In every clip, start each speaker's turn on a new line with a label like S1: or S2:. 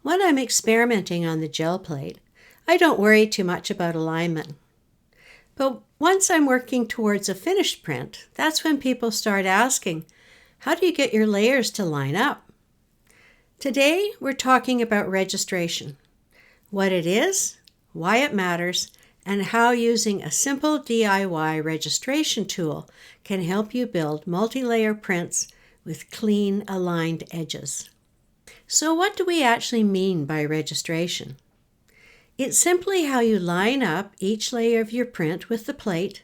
S1: When I'm experimenting on the gel plate, I don't worry too much about alignment. But once I'm working towards a finished print, that's when people start asking, how do you get your layers to line up? Today, we're talking about registration, what it is, why it matters, and how using a simple DIY registration tool can help you build multi-layer prints with clean, aligned edges. So what do we actually mean by registration? It's simply how you line up each layer of your print with the plate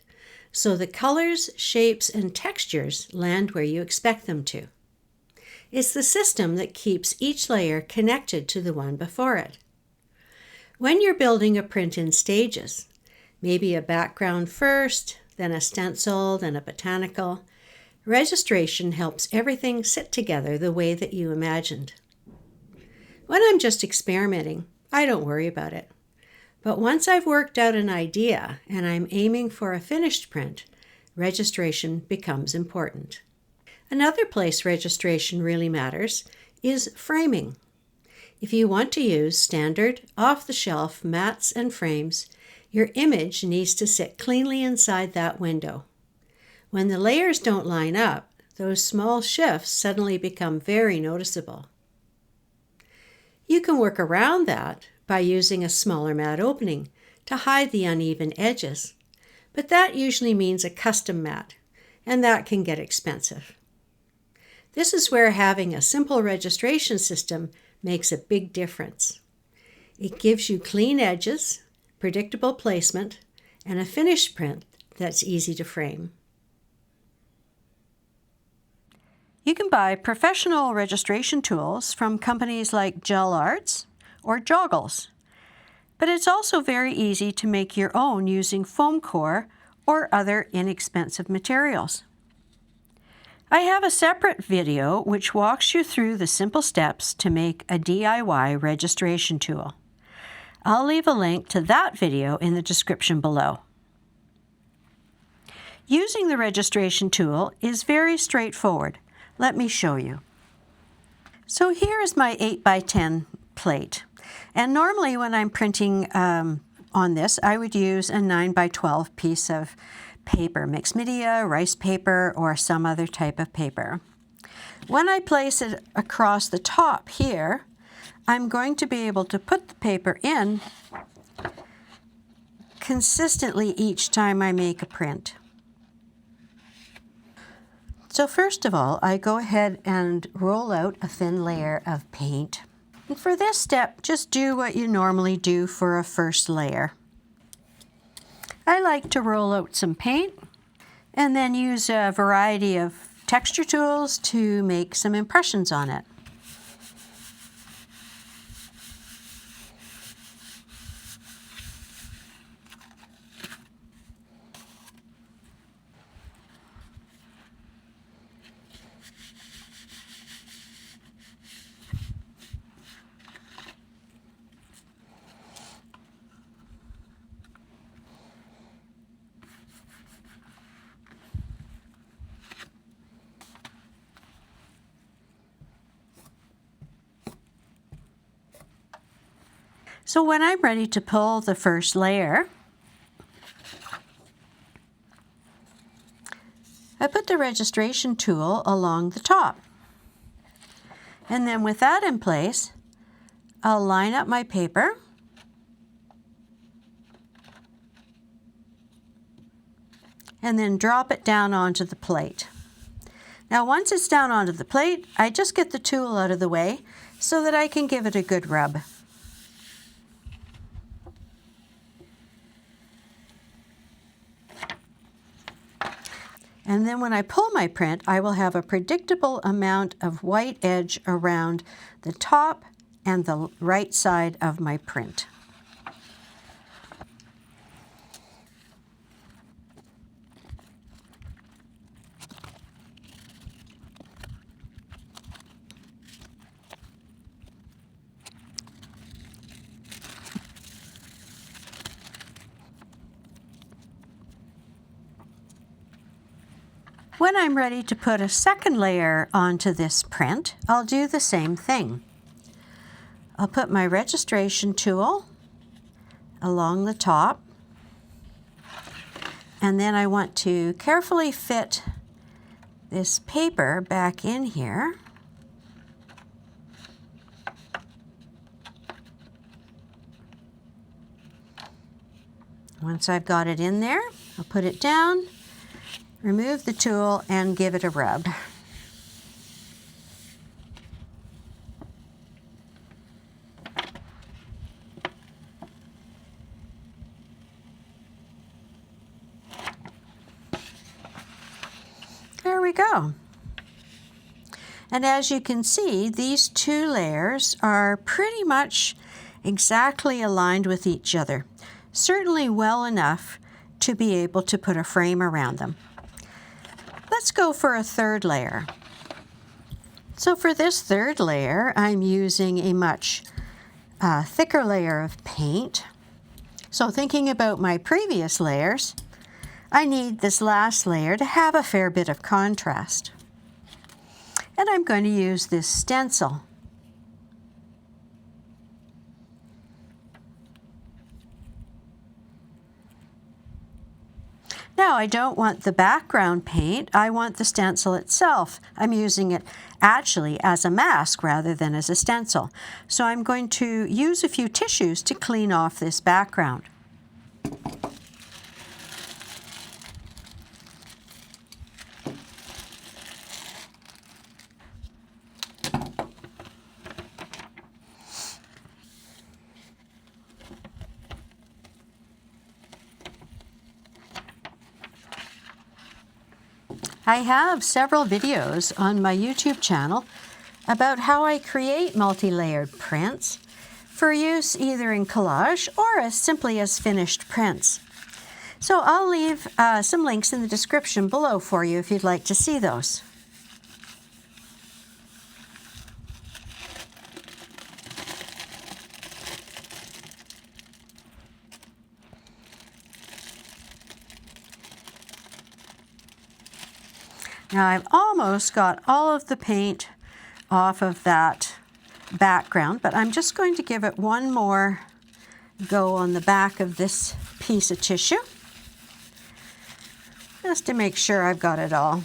S1: so the colors, shapes, and textures land where you expect them to. It's the system that keeps each layer connected to the one before it. When you're building a print in stages, maybe a background first, then a stencil, then a botanical, registration helps everything sit together the way that you imagined. When I'm just experimenting, I don't worry about it. But once I've worked out an idea and I'm aiming for a finished print, registration becomes important. Another place registration really matters is framing. If you want to use standard, off-the-shelf mats and frames, your image needs to sit cleanly inside that window. When the layers don't line up, those small shifts suddenly become very noticeable. You can work around that by using a smaller mat opening to hide the uneven edges, but that usually means a custom mat, and that can get expensive. This is where having a simple registration system makes a big difference. It gives you clean edges, predictable placement, and a finished print that's easy to frame. You can buy professional registration tools from companies like Gel Arts or Joggles, but it's also very easy to make your own using foam core or other inexpensive materials. I have a separate video which walks you through the simple steps to make a DIY registration tool. I'll leave a link to that video in the description below. Using the registration tool is very straightforward. Let me show you. So here is my 8x10 plate. And normally when I'm printing on this, I would use a 9x12 piece of paper, mixed media, rice paper, or some other type of paper. When I place it across the top here, I'm going to be able to put the paper in consistently each time I make a print. So first of all, I go ahead and roll out a thin layer of paint. And for this step, just do what you normally do for a first layer. I like to roll out some paint and then use a variety of texture tools to make some impressions on it. So when I'm ready to pull the first layer, I put the registration tool along the top. And then with that in place, I'll line up my paper and then drop it down onto the plate. Now once it's down onto the plate, I just get the tool out of the way so that I can give it a good rub. And then when I pull my print, I will have a predictable amount of white edge around the top and the right side of my print. When I'm ready to put a second layer onto this print, I'll do the same thing. I'll put my registration tool along the top, and then I want to carefully fit this paper back in here. Once I've got it in there, I'll put it down, remove the tool, and give it a rub. There we go. And as you can see, these two layers are pretty much exactly aligned with each other. Certainly well enough to be able to put a frame around them. Let's go for a third layer. So for this third layer, I'm using a much thicker layer of paint. So thinking about my previous layers, I need this last layer to have a fair bit of contrast. And I'm going to use this stencil. Now I don't want the background paint, I want the stencil itself. I'm using it actually as a mask rather than as a stencil. So I'm going to use a few tissues to clean off this background. I have several videos on my YouTube channel about how I create multi-layered prints for use either in collage or as simply as finished prints. So I'll leave some links in the description below for you if you'd like to see those. Now I've almost got all of the paint off of that background, but I'm just going to give it one more go on the back of this piece of tissue, just to make sure I've got it all.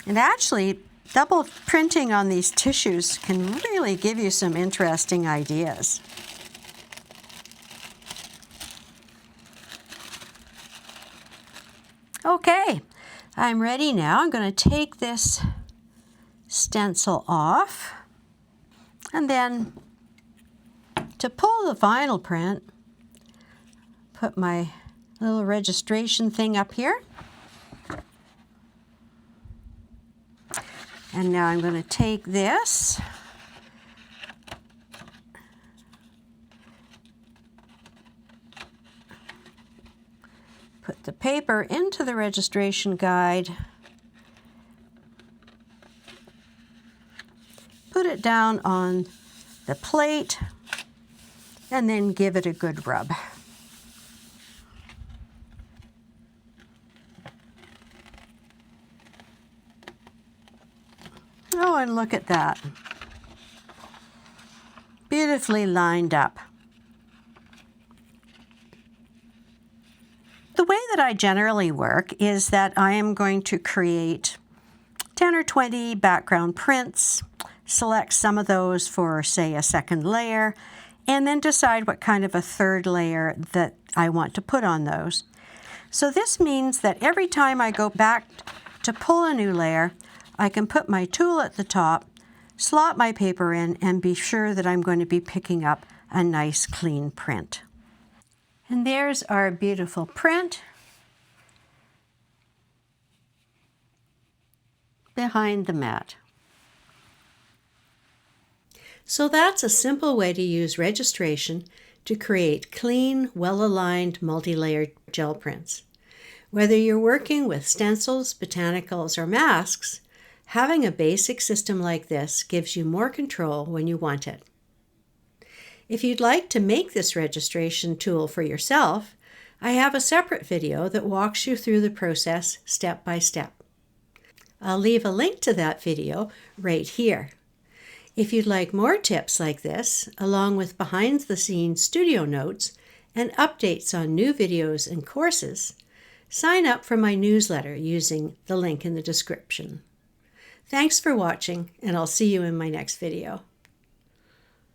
S1: And actually, double printing on these tissues can really give you some interesting ideas. Okay. I'm ready now. I'm going to take this stencil off, and then to pull the final print, put my little registration thing up here. And now I'm going to take this, put the paper into the registration guide, put it down on the plate, and then give it a good rub. Oh, and look at that. Beautifully lined up. The way that I generally work is that I am going to create 10 or 20 background prints, select some of those for, say, a second layer, and then decide what kind of a third layer that I want to put on those. So this means that every time I go back to pull a new layer, I can put my tool at the top, slot my paper in, and be sure that I'm going to be picking up a nice clean print. And there's our beautiful print behind the mat. So that's a simple way to use registration to create clean, well-aligned, multi-layered gel prints. Whether you're working with stencils, botanicals, or masks, having a basic system like this gives you more control when you want it. If you'd like to make this registration tool for yourself, I have a separate video that walks you through the process step by step. I'll leave a link to that video right here. If you'd like more tips like this, along with behind-the-scenes studio notes and updates on new videos and courses, sign up for my newsletter using the link in the description. Thanks for watching, and I'll see you in my next video.